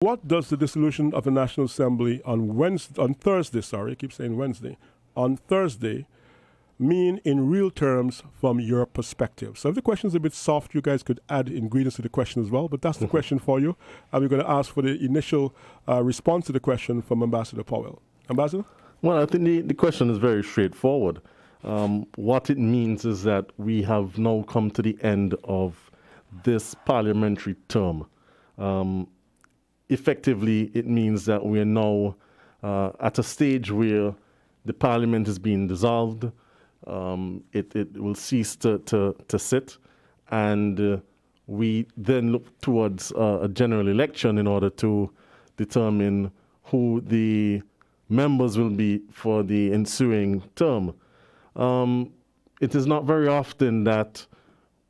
What does the dissolution of the National Assembly on Thursday, sorry, I keep saying Wednesday, on Thursday, mean in real terms from your perspective? So if the question is a bit soft, you guys could add ingredients to the question as well, but that's the question for you. And we're going to ask for the initial response to the question from Ambassador Powell. Ambassador? Well, I think the question is very straightforward. What it means is that we have now come to the end of this parliamentary term. Effectively, it means that we are now at a stage where the parliament is being dissolved. It will cease to sit, and we then look towards a general election in order to determine who the members will be for the ensuing term. It is not very often that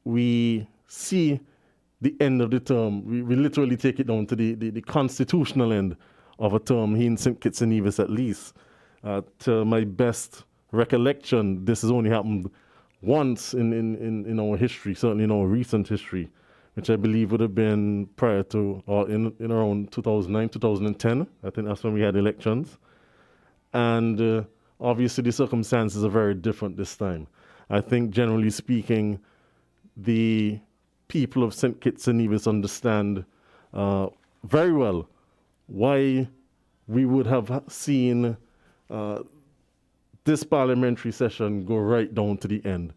we see the end of the term. We literally take it down to the constitutional end of a term here in St. Kitts and Nevis at least. To my best recollection, this has only happened once in our history, certainly in our recent history, which I believe would have been prior to, or in around 2009, 2010. I think that's when we had elections. And obviously the circumstances are very different this time. I think generally speaking, the people of St. Kitts and Nevis understand very well why we would have seen this parliamentary session go right down to the end.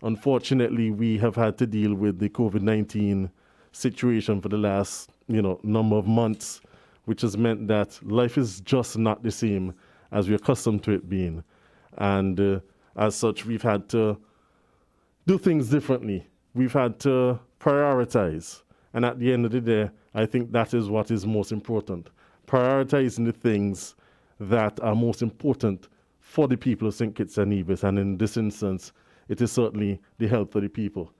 Unfortunately, we have had to deal with the COVID-19 situation for the last number of months, which has meant that life is just not the same as we're accustomed to it being. And as such, we've had to do things differently. We've had to prioritize. And at the end of the day, I think that is what is most important. Prioritizing the things that are most important for the people of St. Kitts and Nevis. And in this instance, it is certainly the health of the people.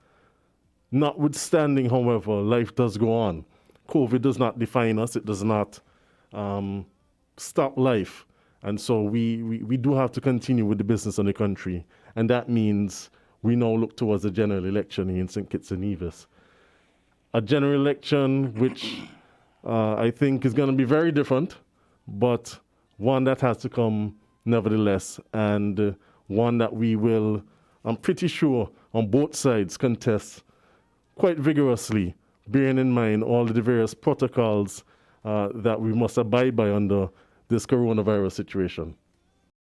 Notwithstanding, however, life does go on. COVID does not define us. It does not stop life. And so we do have to continue with the business of the country. And that means we now look towards a general election here in St. Kitts and Nevis. A general election which I think is going to be very different, but one that has to come nevertheless, and one that we will, I'm pretty sure, on both sides contest quite vigorously, bearing in mind all the various protocols that we must abide by under this coronavirus situation.